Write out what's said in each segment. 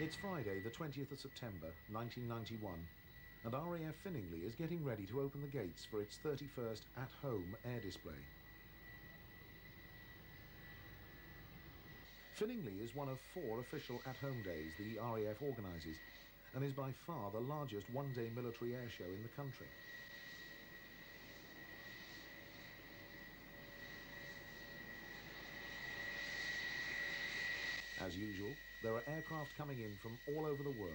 It's Friday, the 20th of September, 1991, and RAF Finningley is getting ready to open the gates for its 31st at-home air display. Finningley is one of 4 official at-home days the RAF organises, and is by far the largest one-day military air show in the country. As usual, there are aircraft coming in from all over the world.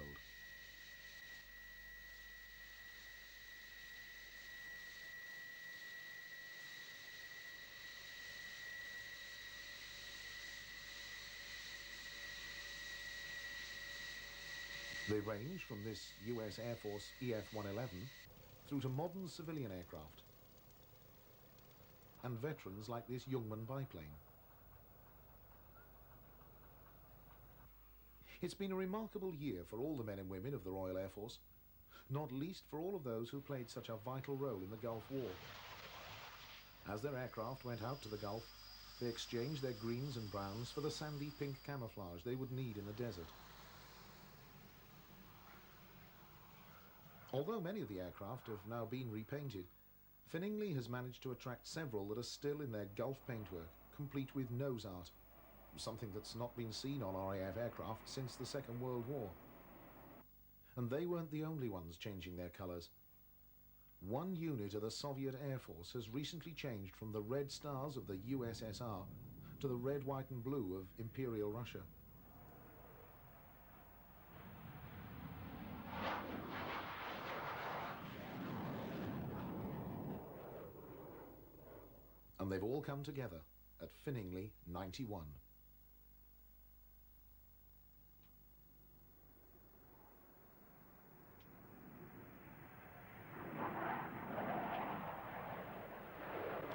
They range from this US Air Force EF-111 through to modern civilian aircraft and veterans like this Youngman biplane. It's been a remarkable year for all the men and women of the Royal Air Force, not least for all of those who played such a vital role in the Gulf War. As their aircraft went out to the Gulf, they exchanged their greens and browns for the sandy pink camouflage they would need in the desert. Although many of the aircraft have now been repainted, Finningley has managed to attract several that are still in their Gulf paintwork, complete with nose art, something that's not been seen on RAF aircraft since the Second World War. And they weren't the only ones changing their colours. One unit of the Soviet Air Force has recently changed from the red stars of the USSR to the red, white and blue of Imperial Russia. And they've all come together at Finningley 91.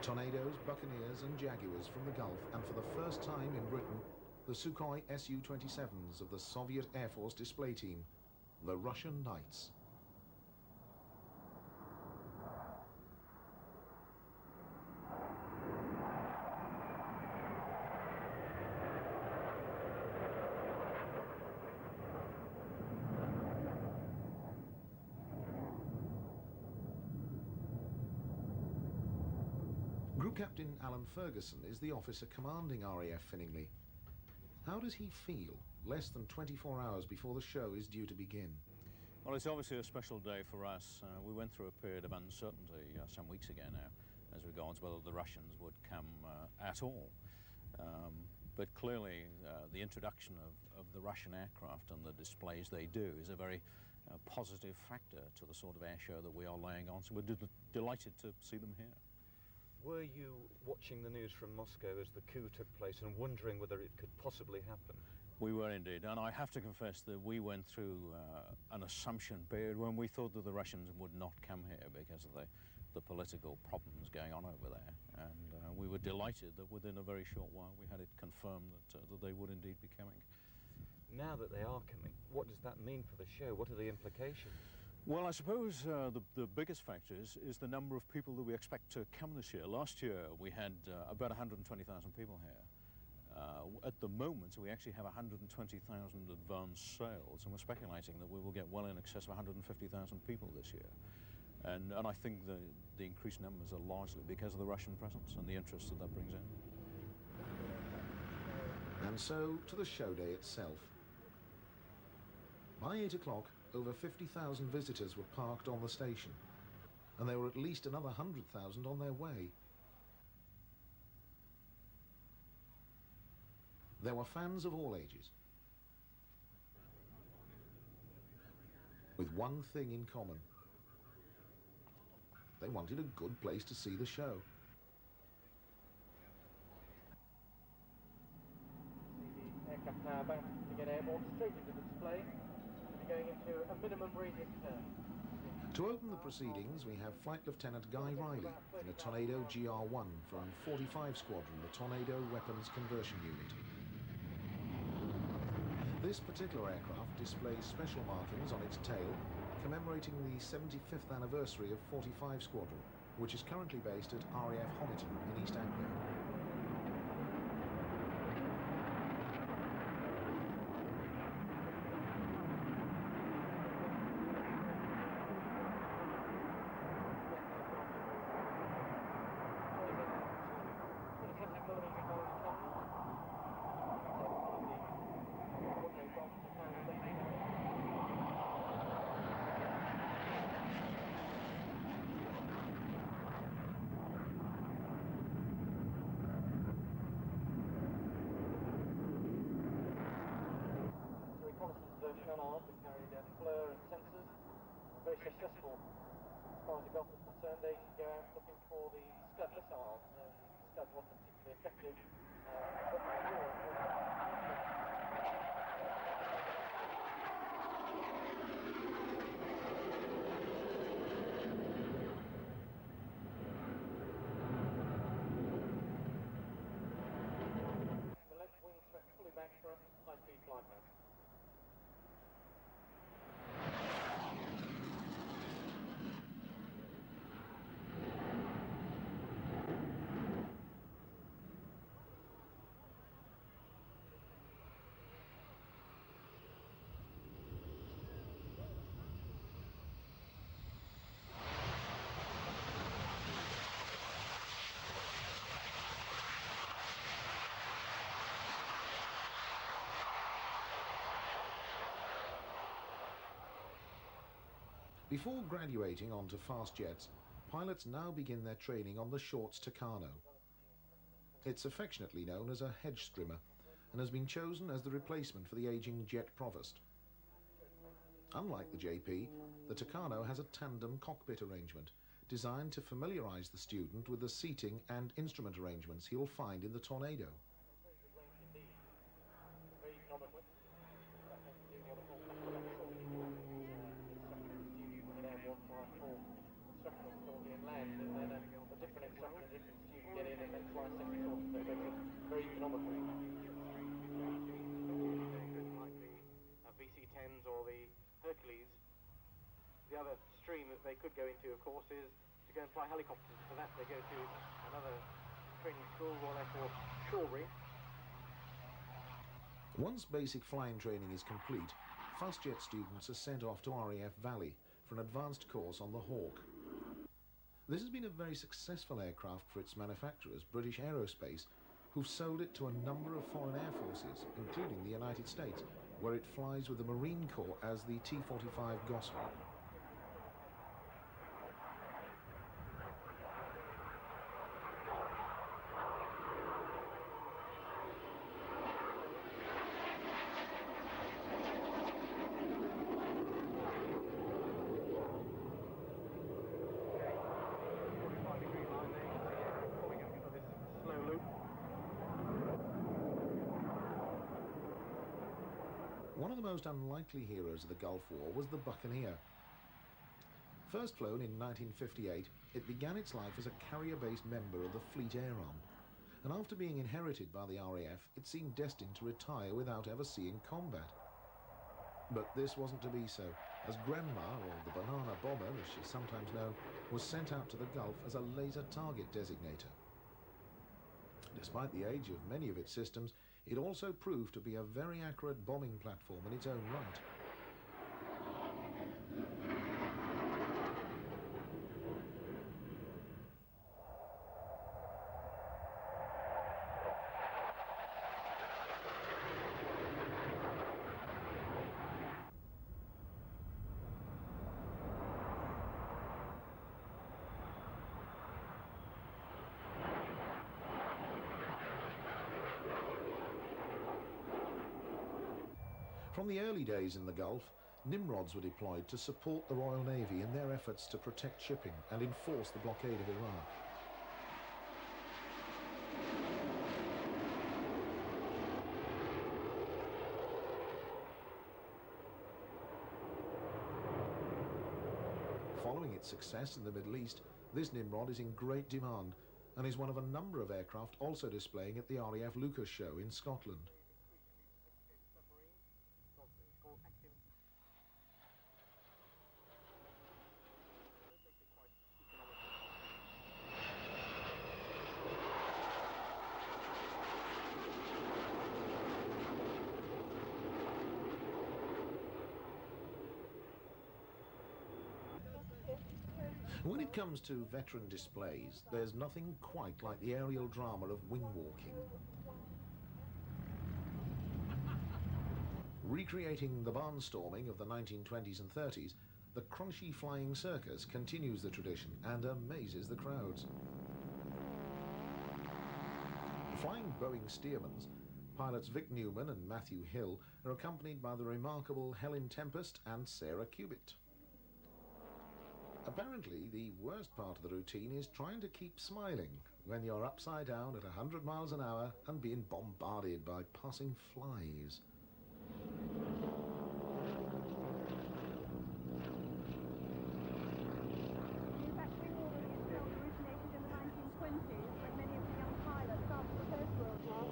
Tornadoes, Buccaneers and Jaguars from the Gulf, and for the first time in Britain, the Sukhoi Su-27s of the Soviet Air Force display team, the Russian Knights. Group Captain Alan Ferguson is the officer commanding RAF Finningley. How does he feel less than 24 hours before the show is due to begin? Well, it's obviously a special day for us. We went through a period of uncertainty some weeks ago now as regards whether the Russians would come at all. But clearly the introduction of the Russian aircraft and the displays they do is a very positive factor to the sort of air show that we are laying on, so we're delighted to see them here. Were you watching the news from Moscow as the coup took place and wondering whether it could possibly happen? We were indeed, and I have to confess that we went through an assumption period when we thought that the Russians would not come here because of the political problems going on over there, and we were delighted that within a very short while we had it confirmed that they would indeed be coming. Now that they are coming, what does that mean for the show? What are the implications? Well, I suppose the biggest factor is the number of people that we expect to come this year. Last year we had about 120,000 people here. At the moment we actually have 120,000 advanced sales, and we're speculating that we will get well in excess of 150,000 people this year. And I think the increased numbers are largely because of the Russian presence and the interest that brings in. And so to the show day itself. By 8 o'clock, over 50,000 visitors were parked on the station, and there were at least another 100,000 on their way. There were fans of all ages, with one thing in common. They wanted a good place to see the show. The aircraft now about to get airborne straight into the display. Going into a minimum radius turn. To open the proceedings, we have Flight Lieutenant Guy Riley in a Tornado GR1 from 45 Squadron, the Tornado Weapons Conversion Unit. This particular aircraft displays special markings on its tail commemorating the 75th anniversary of 45 Squadron, which is currently based at RAF Honiton in East Anglia. successful as far as the Gulf is concerned. They should go out looking for the Scud missiles. The Scud wasn't particularly effective. The left wing swept fully back for a high-speed flight now. Before graduating onto fast jets, pilots now begin their training on the Short Staccato. It's affectionately known as a hedge strimmer and has been chosen as the replacement for the aging Jet Provost. Unlike the JP, the Tucano has a tandem cockpit arrangement designed to familiarise the student with the seating and instrument arrangements he will find in the Tornado. Very economical. Like the VC-10s or the Hercules. The other stream that they could go into, of course, is to go and fly helicopters. For that, they go to another training school, Royal Air Force Shawbury. Once basic flying training is complete, fast jet students are sent off to RAF Valley for an advanced course on the Hawk. This has been a very successful aircraft for its manufacturers, British Aerospace, who've sold it to a number of foreign air forces, including the United States, where it flies with the Marine Corps as the T-45 Goshawk. One of the most unlikely heroes of the Gulf War was the Buccaneer. First flown in 1958, it began its life as a carrier-based member of the Fleet Air Arm, and after being inherited by the RAF, it seemed destined to retire without ever seeing combat. But this wasn't to be so, as Grandma, or the Banana Bomber, as she's sometimes known, was sent out to the Gulf as a laser target designator. Despite the age of many of its systems, it also proved to be a very accurate bombing platform in its own right. From the early days in the Gulf, Nimrods were deployed to support the Royal Navy in their efforts to protect shipping and enforce the blockade of Iraq. Following its success in the Middle East, this Nimrod is in great demand and is one of a number of aircraft also displaying at the RAF Lucas show in Scotland. When it comes to veteran displays, there's nothing quite like the aerial drama of wing walking. Recreating the barnstorming of the 1920s and 30s, the crunchy flying circus continues the tradition and amazes the crowds. Flying Boeing Stearmans, pilots Vic Newman and Matthew Hill are accompanied by the remarkable Helen Tempest and Sarah Cubitt. Apparently, the worst part of the routine is trying to keep smiling when you're upside down at 100 miles an hour and being bombarded by passing flies. Manufacturing all of these films originated in the 1920s when many of the young pilots after the First World War.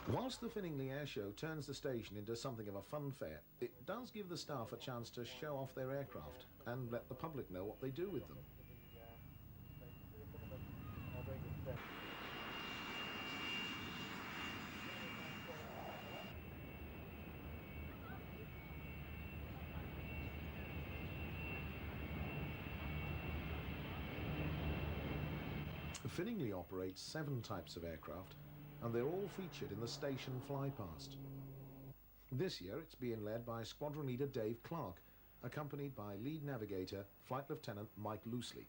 Whilst the Finningley Air Show turns the station into something of a fun fair, it does give the staff a chance to show off their aircraft and let the public know what they do with them. Finningley operates 7 types of aircraft, and they're all featured in the station flypast. This year it's being led by Squadron Leader Dave Clark, accompanied by Lead Navigator Flight Lieutenant Mike Loosley.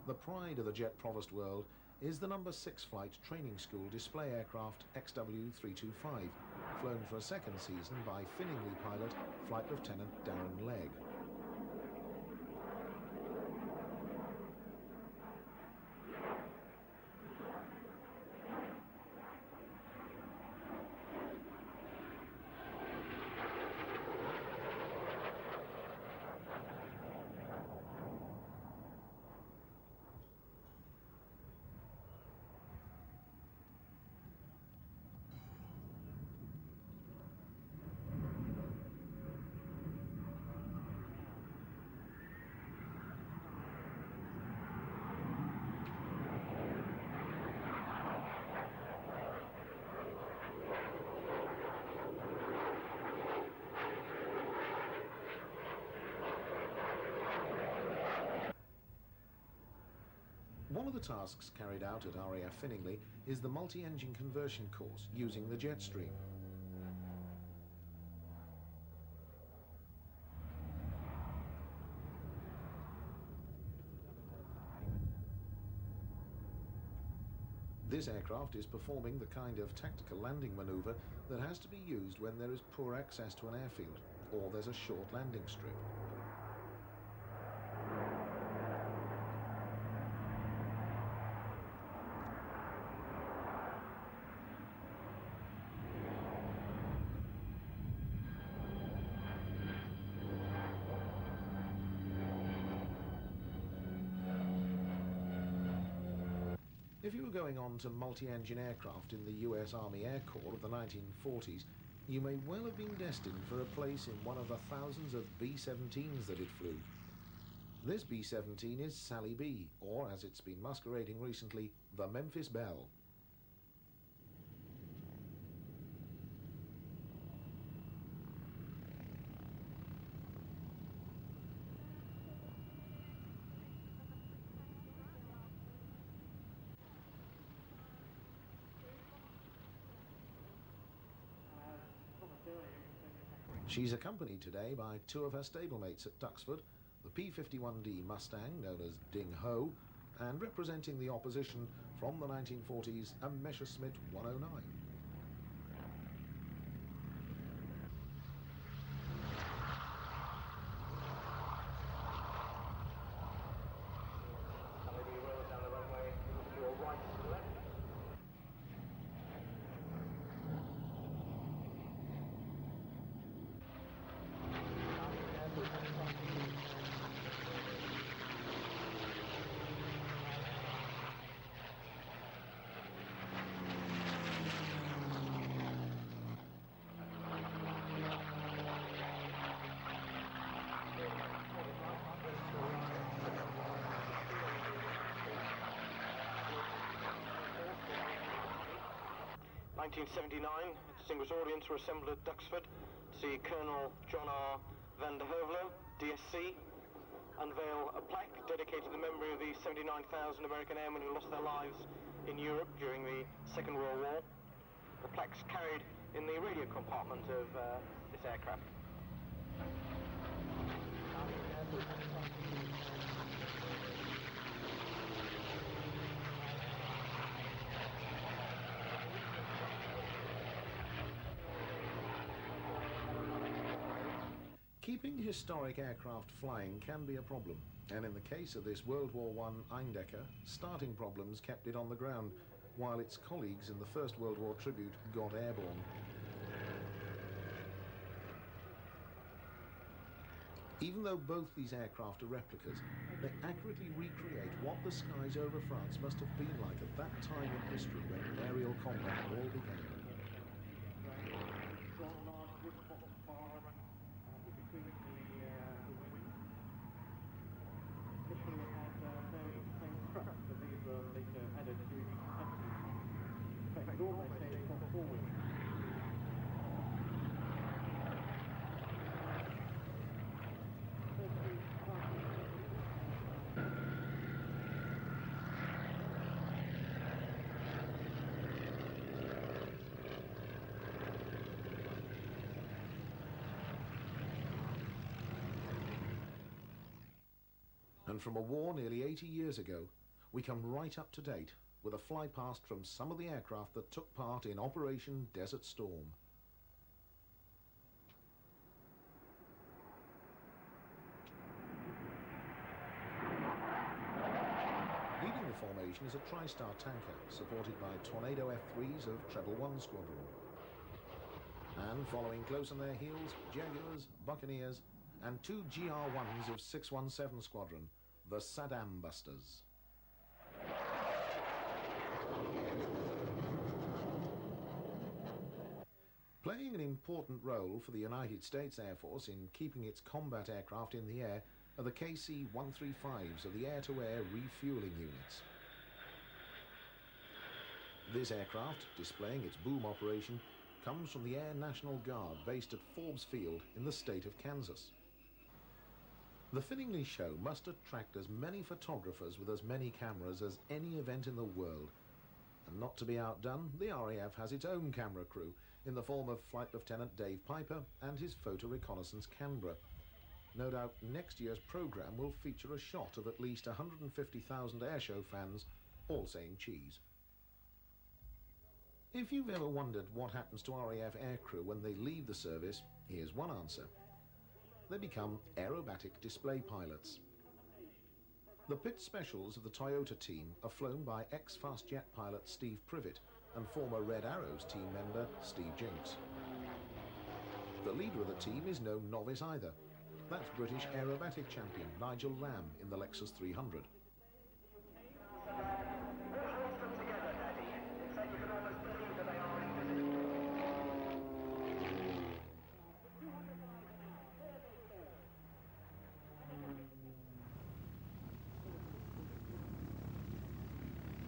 The pride of the Jet Provost world is the number 6 flight training school display aircraft XW325, flown for a second season by Finningley pilot Flight Lieutenant Darren Legg. One of the tasks carried out at RAF Finningley is the multi-engine conversion course using the jet stream. This aircraft is performing the kind of tactical landing manoeuvre that has to be used when there is poor access to an airfield or there's a short landing strip. If you were going on to multi-engine aircraft in the US Army Air Corps of the 1940s, you may well have been destined for a place in one of the thousands of B-17s that it flew. This B-17 is Sally B, or as it's been masquerading recently, the Memphis Belle. She's accompanied today by 2 of her stablemates at Duxford, the P-51D Mustang, known as Ding Ho, and representing the opposition from the 1940s, a Messerschmitt 109. 1979, a distinguished audience were assembled at Duxford to see Colonel John R. van der Hoevelen, DSC, unveil a plaque dedicated to the memory of the 79,000 American airmen who lost their lives in Europe during the Second World War. The plaque's carried in the radio compartment of this aircraft. Keeping historic aircraft flying can be a problem, and in the case of this World War I Eindecker, starting problems kept it on the ground, while its colleagues in the First World War tribute got airborne. Even though both these aircraft are replicas, they accurately recreate what the skies over France must have been like at that time in history when aerial combat all began. And from a war nearly 80 years ago, we come right up to date with a flypast from some of the aircraft that took part in Operation Desert Storm. Leading the formation is a TriStar tanker supported by Tornado F-3s of Treble 1 Squadron. And following close on their heels, Jaguars, Buccaneers, and two GR-1s of 617 Squadron, the Saddam Busters. Playing an important role for the United States Air Force in keeping its combat aircraft in the air are the KC-135s of the air-to-air refueling units. This aircraft, displaying its boom operation, comes from the Air National Guard based at Forbes Field in the state of Kansas. The Finningley show must attract as many photographers with as many cameras as any event in the world. And not to be outdone, the RAF has its own camera crew in the form of Flight Lieutenant Dave Piper and his Photo Reconnaissance Canberra. No doubt next year's programme will feature a shot of at least 150,000 airshow fans all saying cheese. If you've ever wondered what happens to RAF aircrew when they leave the service, here's one answer. They become aerobatic display pilots. The pit specials of the Toyota team are flown by ex-fast jet pilot Steve Privet and former Red Arrows team member Steve Jinks. The leader of the team is no novice either. That's British aerobatic champion Nigel Lamb in the Lexus 300.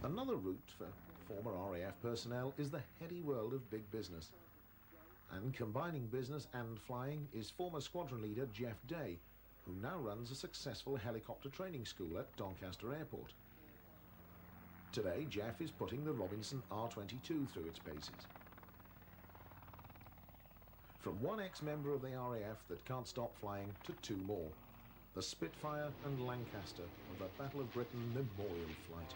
Another route for former RAF personnel is the heady world of big business. And combining business and flying is former squadron leader Jeff Day, who now runs a successful helicopter training school at Doncaster Airport. Today, Jeff is putting the Robinson R-22 through its paces. From one ex-member of the RAF that can't stop flying to two more, the Spitfire and Lancaster of the Battle of Britain Memorial Flight.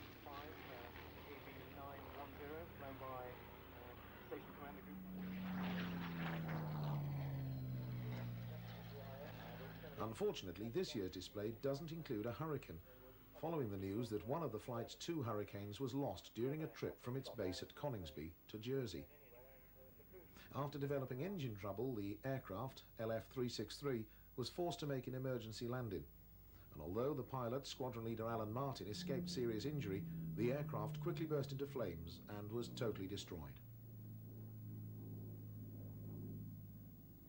Unfortunately, this year's display doesn't include a Hurricane, following the news that one of the flight's two Hurricanes was lost during a trip from its base at Coningsby to Jersey. After developing engine trouble, the aircraft, LF-363, was forced to make an emergency landing. And although the pilot, squadron leader Alan Martin, escaped serious injury, the aircraft quickly burst into flames and was totally destroyed.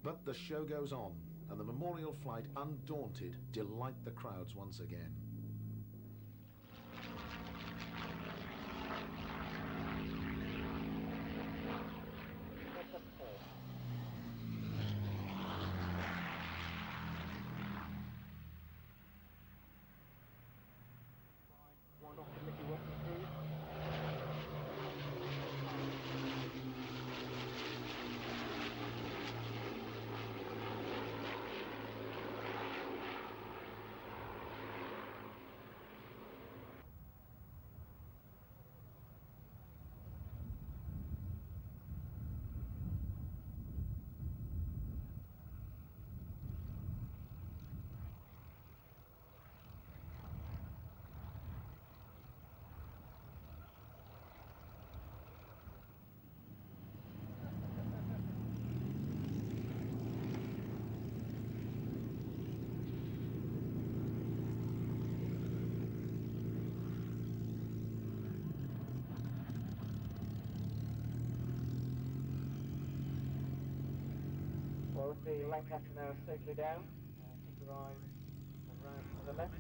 But the show goes on, and the memorial flight, undaunted, delight the crowds once again. with the Lancaster now safely down. Keep your eyes around to the left.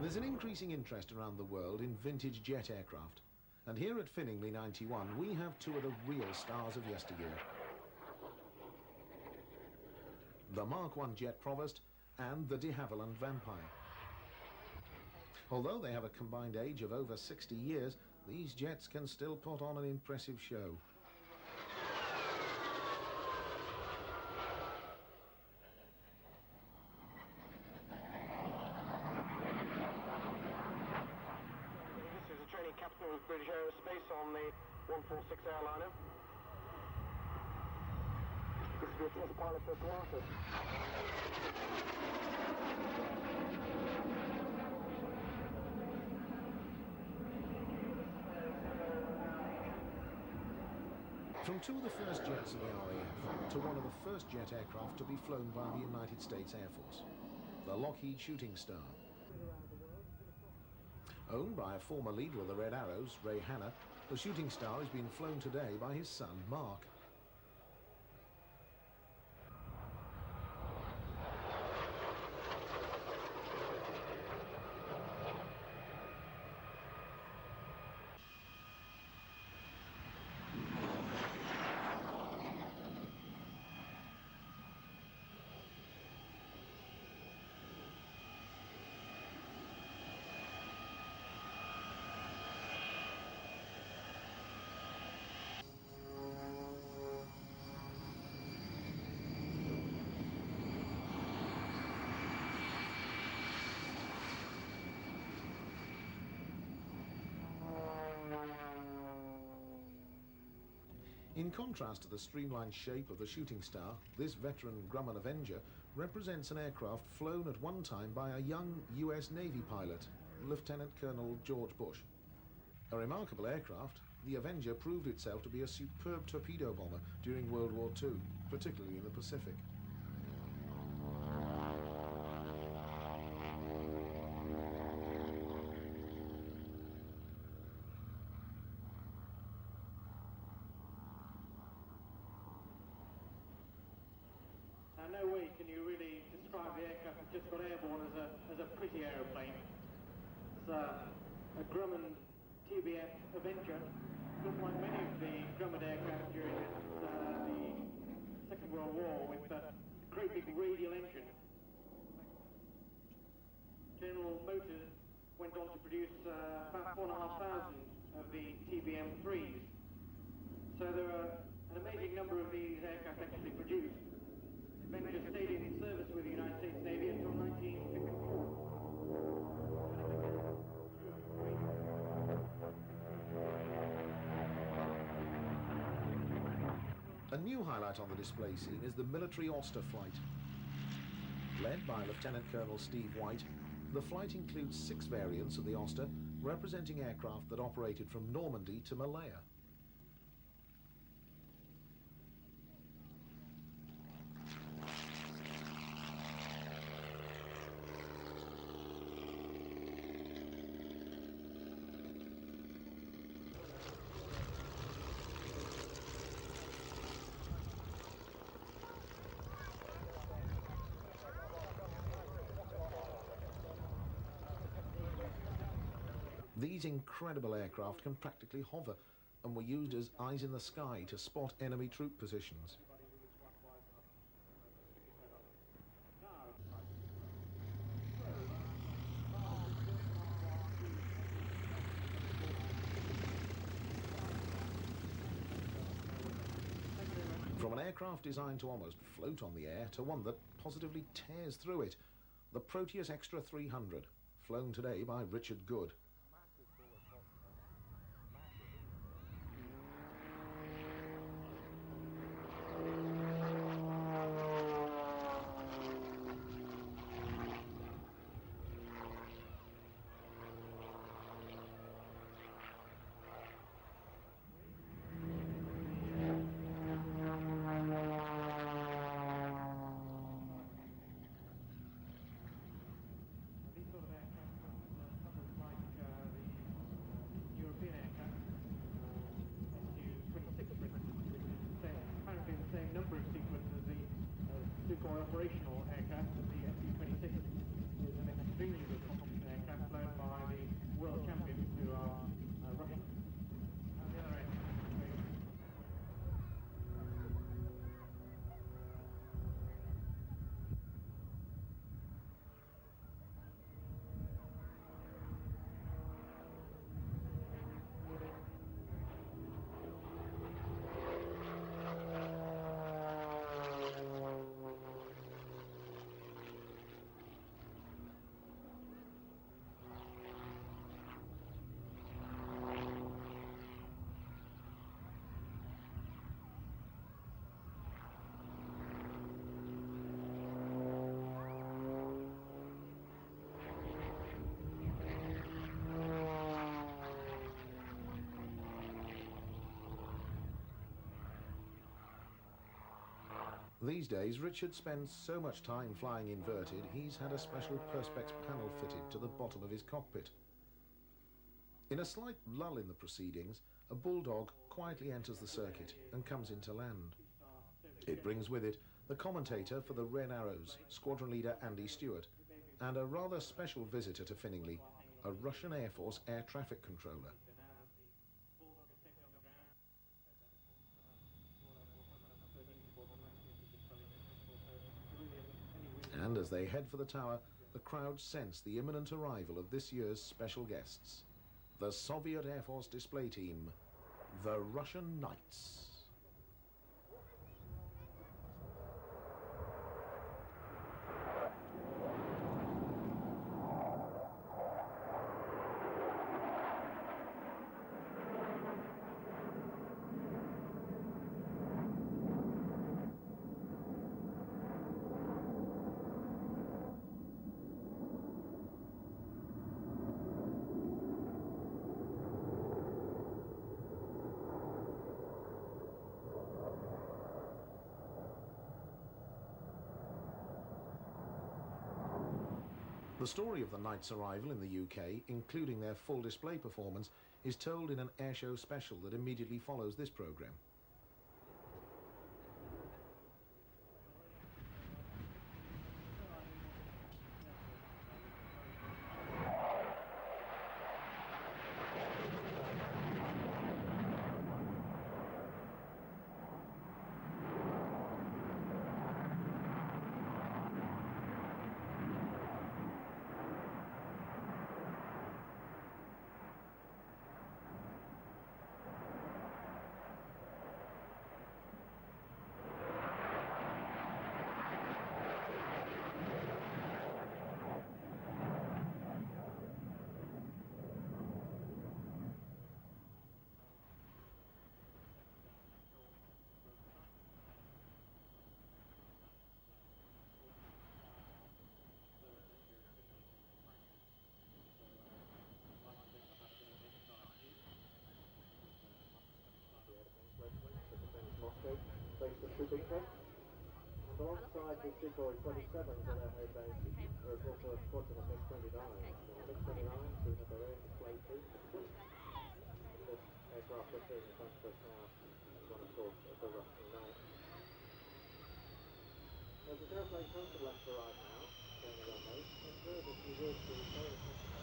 There's an increasing interest around the world in vintage jet aircraft. And here at Finningley 91, we have two of the real stars of yesteryear. The Mark I Jet Provost and the de Havilland Vampire. Although they have a combined age of over 60 years, these jets can still put on an impressive show. British Aerospace on the 146 airliner. This will be a test pilot for Pilatus. From two of the first jets of the RAF to one of the first jet aircraft to be flown by the United States Air Force, the Lockheed Shooting Star. Owned by a former leader of the Red Arrows, Ray Hanna, the Shooting Star is being flown today by his son, Mark. In contrast to the streamlined shape of the Shooting Star, this veteran Grumman Avenger represents an aircraft flown at one time by a young US Navy pilot, Lieutenant Colonel George Bush. A remarkable aircraft, the Avenger proved itself to be a superb torpedo bomber during World War II, particularly in the Pacific. Now, no way can you really describe the aircraft that just got airborne as a pretty aeroplane. It's a Grumman TBF Avenger, just like many of the Grumman aircraft during the Second World War, with a great big radial engine. General Motors went on to produce about 4,500 of the TBM-3s. So there are an amazing number of these aircraft actually produced. Avenger stayed in service with the United States Navy until 1954. A new highlight on the display scene is the military Oster flight. Led by Lieutenant Colonel Steve White, the flight includes 6 variants of the Oster, representing aircraft that operated from Normandy to Malaya. These incredible aircraft can practically hover and were used as eyes in the sky to spot enemy troop positions. From an aircraft designed to almost float on the air to one that positively tears through it, the Proteus Extra 300, flown today by Richard Good. operational aircraft, the FC-26 is an extremely good competition aircraft flown by the world champions who are Russian. And the other aircraft These days, Richard spends so much time flying inverted, he's had a special Perspex panel fitted to the bottom of his cockpit. In a slight lull in the proceedings, a bulldog quietly enters the circuit and comes into land. It brings with it the commentator for the Red Arrows, Squadron Leader Andy Stewart, and a rather special visitor to Finningley, a Russian Air Force air traffic controller. And as they head for the tower, the crowd sense the imminent arrival of this year's special guests, the Soviet Air Force display team, the Russian Knights. The story of the Knights' arrival in the UK, including their full display performance, is told in an airshow special that immediately follows this programme. Based at Videotech, and alongside the Decoy 27s on their home base, there is also a squadron of MiG-29s. MiG-29s who have their own display too. This aircraft we're seeing in front of us now is one, of course, of the Russian Knights. There's an airplane come to left to right now, going the runway, and further if you would to pay attention.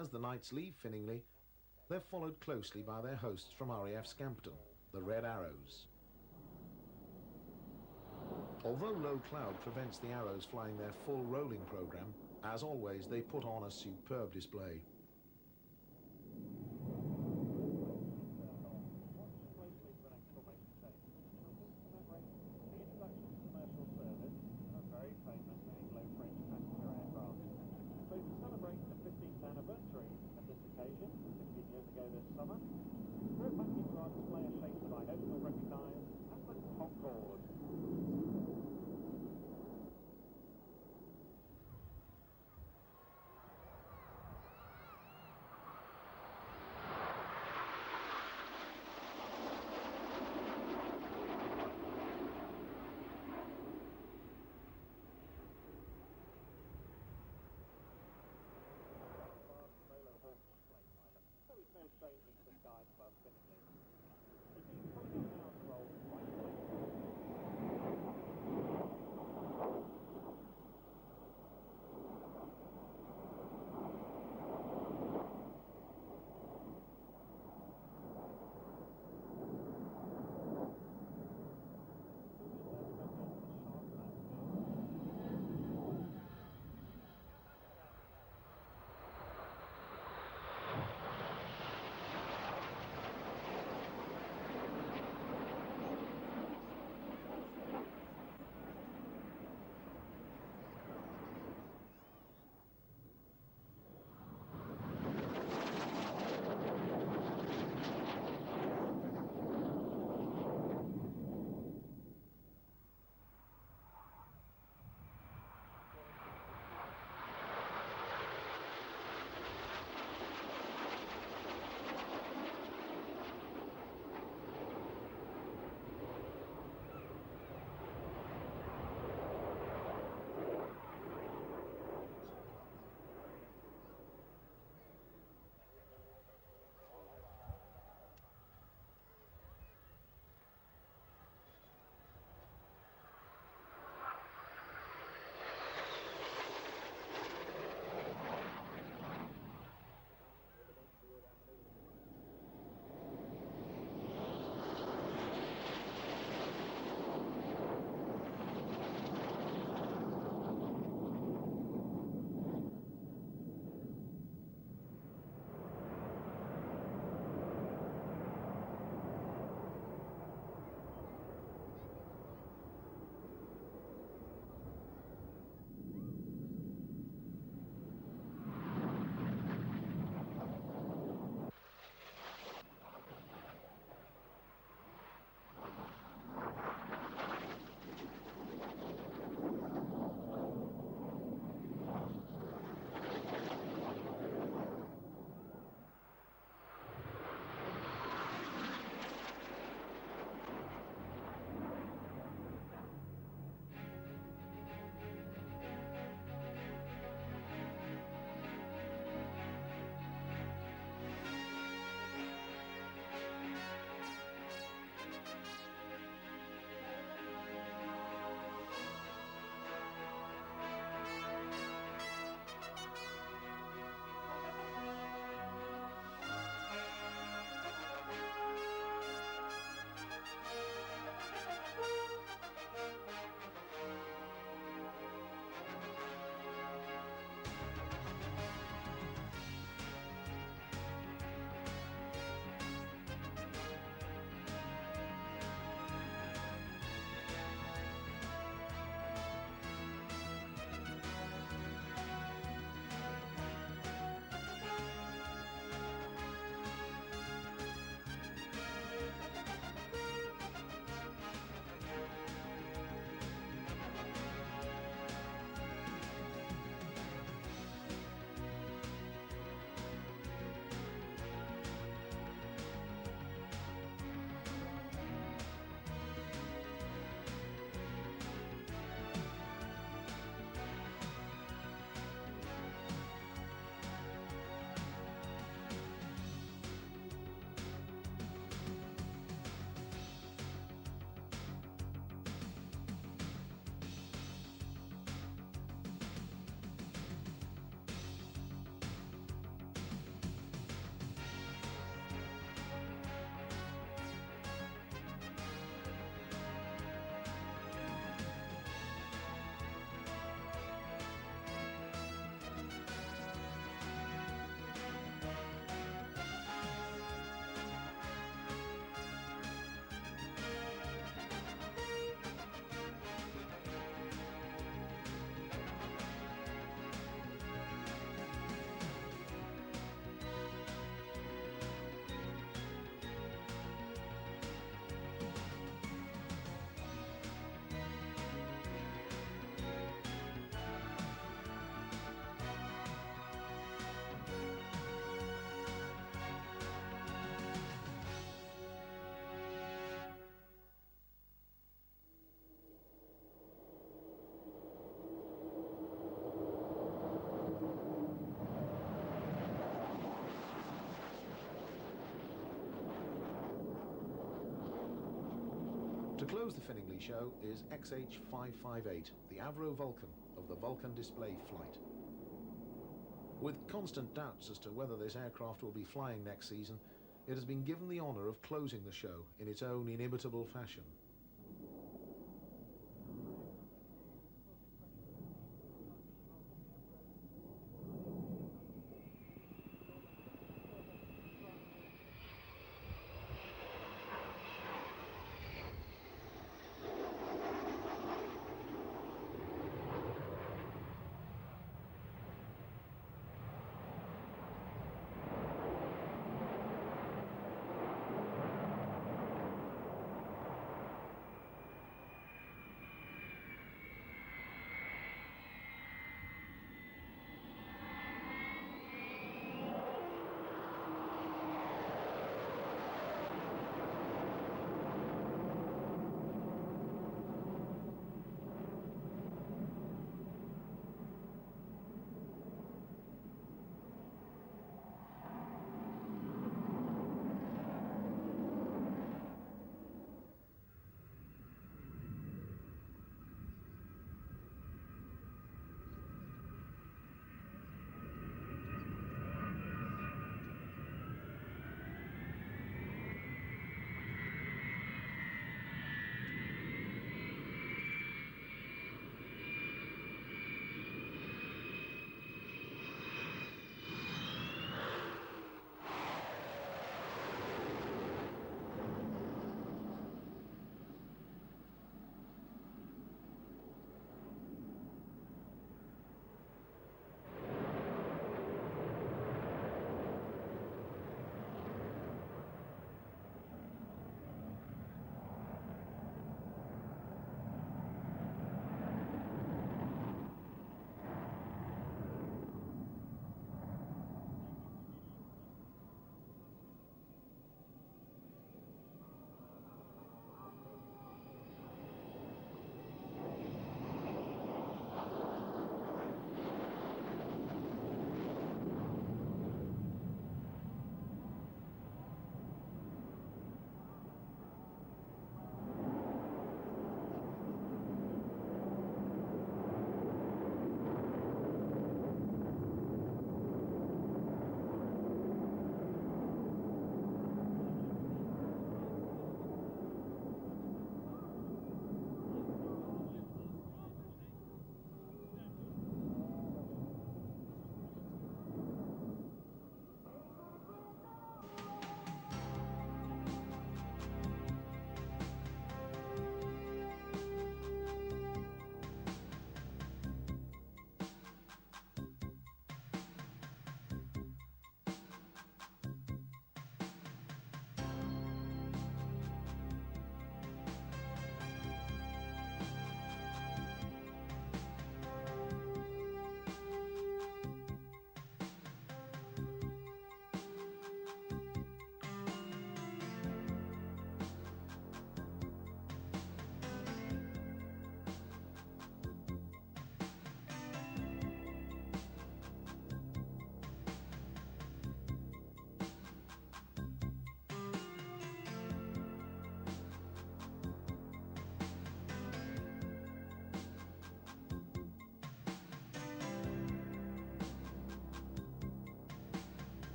As the Knights leave Finningley, they're followed closely by their hosts from RAF Scampton, the Red Arrows. Although low cloud prevents the Arrows flying their full rolling programme, as always they put on a superb display. Very famous low-French passenger aircraft. So to celebrate the 15th To close the Finningley show is XH558, the Avro Vulcan of the Vulcan display flight. With constant doubts as to whether this aircraft will be flying next season, it has been given the honour of closing the show in its own inimitable fashion.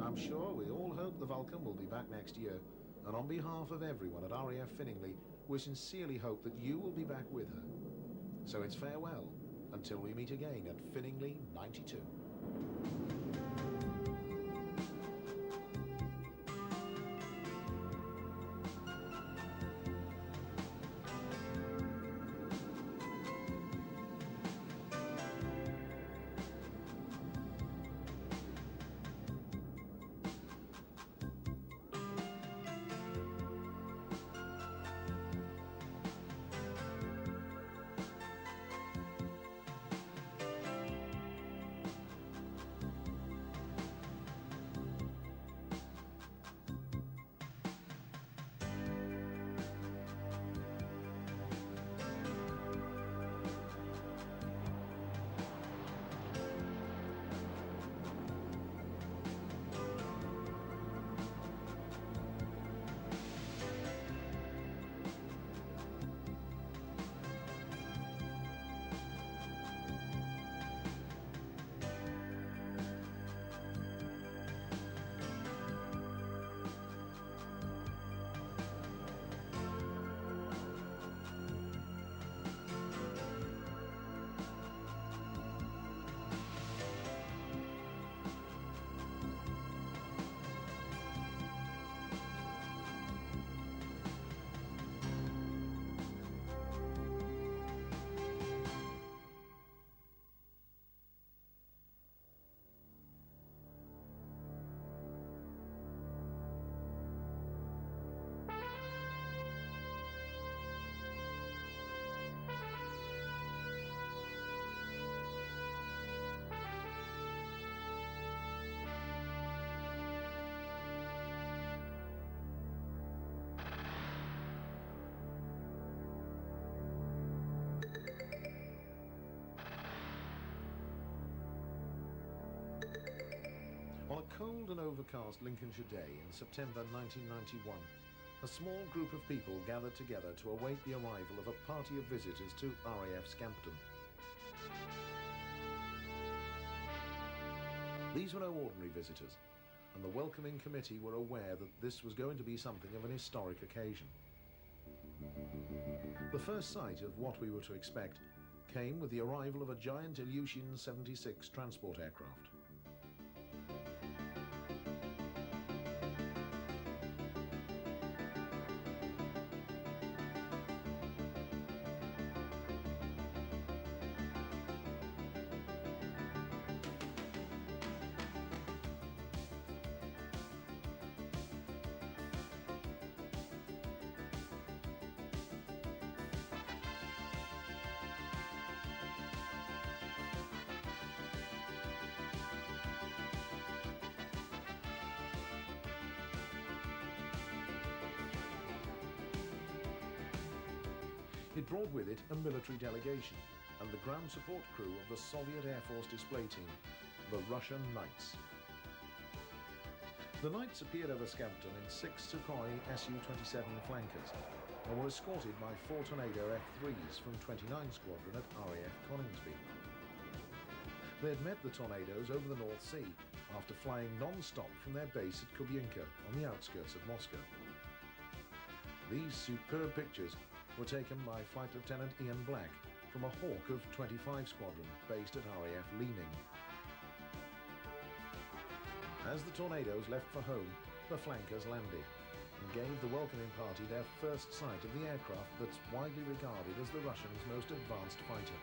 I'm sure we all hope the Vulcan will be back next year, and on behalf of everyone at RAF Finningley, we sincerely hope that you will be back with her. So it's farewell, until we meet again at Finningley 92. cold and overcast Lincolnshire day in September 1991, a small group of people gathered together to await the arrival of a party of visitors to RAF Scampton. These were no ordinary visitors, and the welcoming committee were aware that this was going to be something of an historic occasion. The first sight of what we were to expect came with the arrival of a giant Ilyushin 76 transport aircraft. It brought with it a military delegation and the ground support crew of the Soviet Air Force display team, the Russian Knights. The Knights appeared over Scampton in 6 Sukhoi Su-27 flankers and were escorted by 4 Tornado F-3s from 29 Squadron at RAF Coningsby. They had met the Tornadoes over the North Sea after flying non-stop from their base at Kubyinka on the outskirts of Moscow. These superb pictures were taken by Flight Lieutenant Ian Black from a Hawk of 25 Squadron based at RAF Leaning. As the Tornadoes left for home, the flankers landed and gave the welcoming party their first sight of the aircraft that's widely regarded as the Russians' most advanced fighter.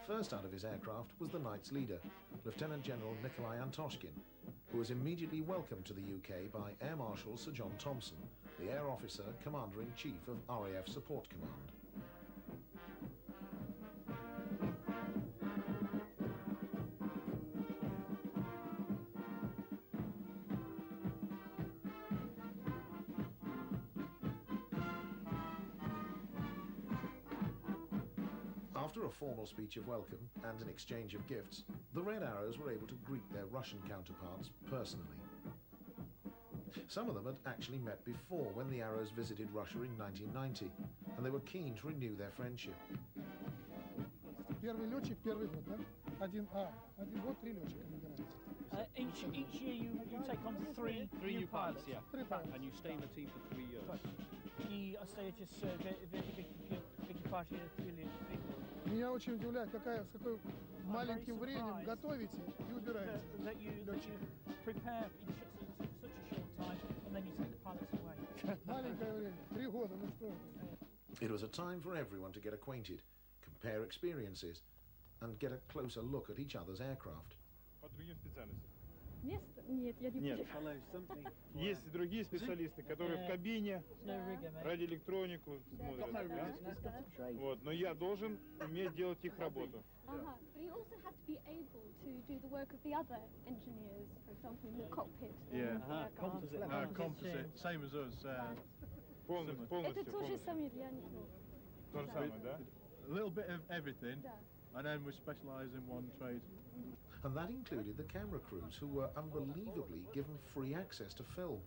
First out of his aircraft was the Knights leader, Lieutenant General Nikolai Antoshkin, who was immediately welcomed to the UK by Air Marshal Sir John Thompson, the Air Officer Commander-in-Chief of RAF Support Command. After a formal speech of welcome and an exchange of gifts, the Red Arrows were able to greet their Russian counterparts personally. Some of them had actually met before when the Arrows visited Russia in 1990, and they were keen to renew their friendship. Первый летчик, первый год, да? Один год, 3 летчика набирается. Each year you take on three new pilots. Yeah. 3 pilots. And you stay in the team for 3 years. И остаетесь в экипаже 3 лет. Меня очень удивляет, с какой маленьким временем готовите и убираете. That you prepare in such a short time and then you take the pilots away. Маленькое время, 3 года, ну что это? It was a time for everyone to get acquainted, compare experiences, and get a closer look at each other's aircraft. По другим специальностям. Место? Нет, я не Нет. понимаю. Есть другие специалисты, которые в кабине No rigor, mate. радиоэлектронику смотрят. Да? Вот, но я должен уметь делать их работу. But you also have to be able to do the work of the other engineers, for example, in the cockpit. Yeah. Composite. Same as us. Полностью, Это полностью, то же полностью. самое, я не знаю. То же самое, да? A little bit of everything, Да. and then we specialise in one trade. And that included the camera crews, who were unbelievably given free access to film,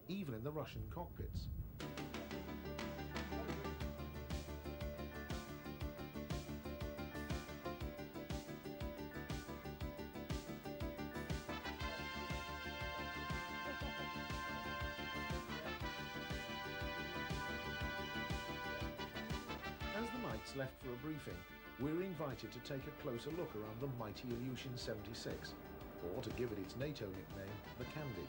even in the Russian cockpits. As the Knights left for a briefing, we were invited to take a closer look around the mighty Ilyushin 76, or to give it its NATO nickname, the Candy.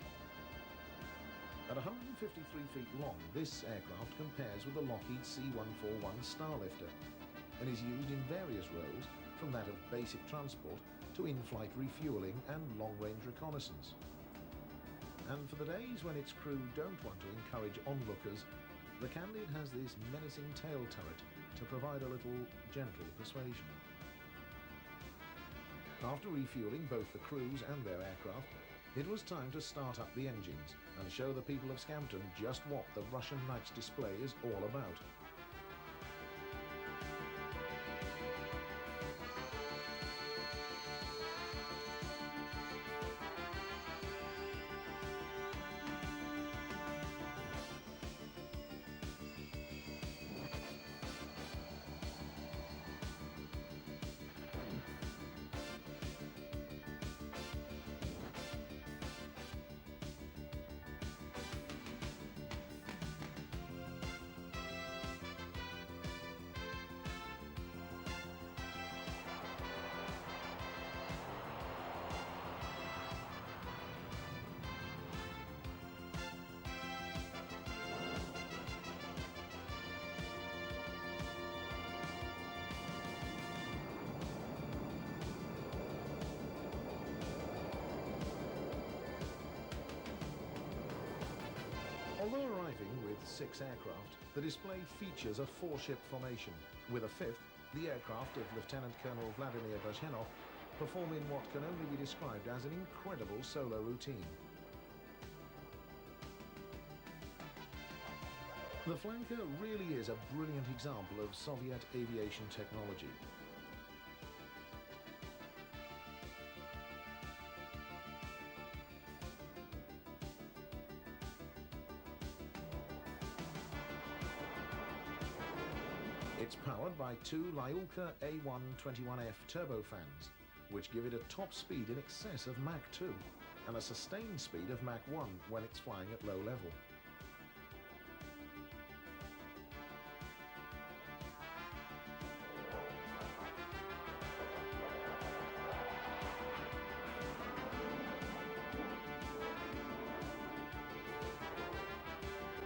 At 153 feet long, this aircraft compares with the Lockheed C-141 Starlifter and is used in various roles, from that of basic transport to in-flight refueling and long-range reconnaissance. And for the days when its crew don't want to encourage onlookers, the Candid has this menacing tail turret to provide a little gentle persuasion. After refueling both the crews and their aircraft, it was time to start up the engines and show the people of Scampton just what the Russian Knights display is all about. Although arriving with 6 aircraft, the display features a 4-ship formation, with a 5th, the aircraft of Lieutenant Colonel Vladimir Bazhenov, performing what can only be described as an incredible solo routine. The Flanker really is a brilliant example of Soviet aviation technology. It's powered by 2 Lyulka A121F turbofans, which give it a top speed in excess of Mach 2 and a sustained speed of Mach 1 when it's flying at low level.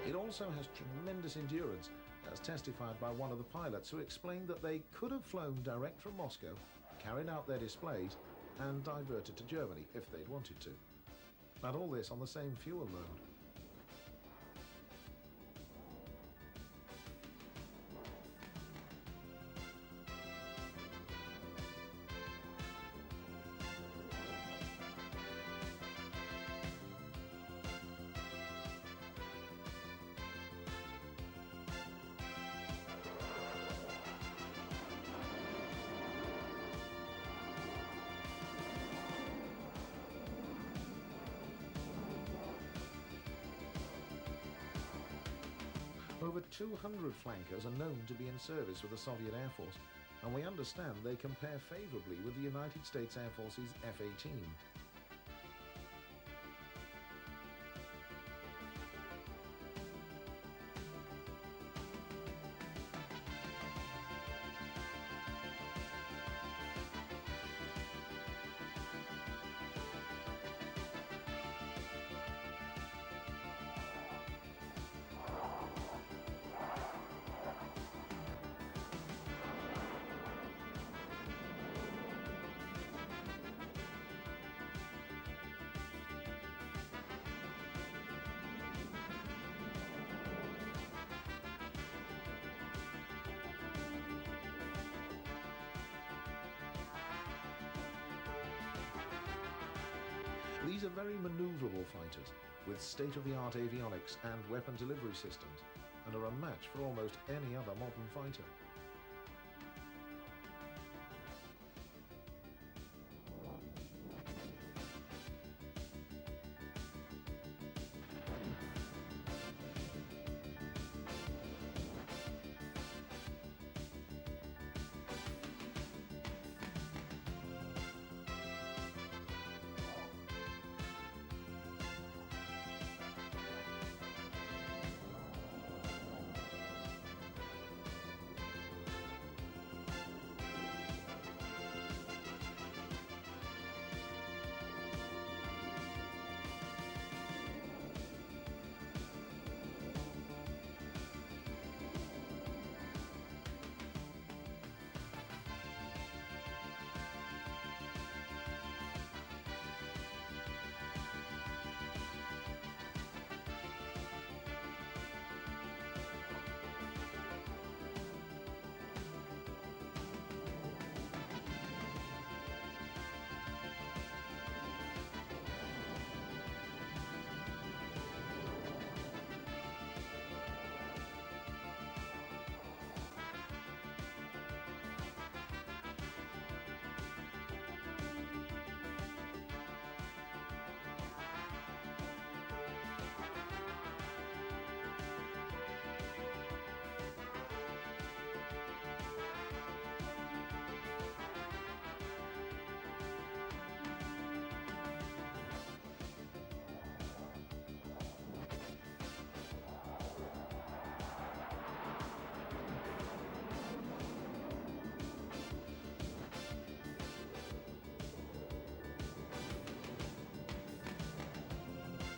It also has tremendous endurance, as testified by one of the pilots who explained that they could have flown direct from Moscow, carried out their displays, and diverted to Germany if they'd wanted to. And all this on the same fuel load. Over 200 flankers are known to be in service with the Soviet Air Force, and we understand they compare favourably with the United States Air Force's F-18. These are very manoeuvrable fighters with state-of-the-art avionics and weapon delivery systems, and are a match for almost any other modern fighter.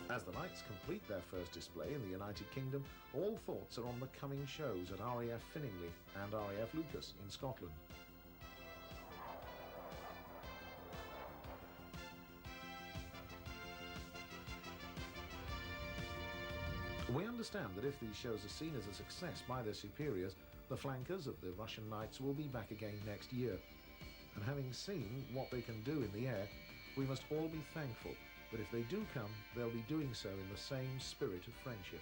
As the Knights complete their first display in the United Kingdom, all thoughts are on the coming shows at RAF Finningley and RAF Lucas in Scotland. We understand that if these shows are seen as a success by their superiors, the flankers of the Russian Knights will be back again next year. And having seen what they can do in the air, we must all be thankful that if they do come, they'll be doing so in the same spirit of friendship.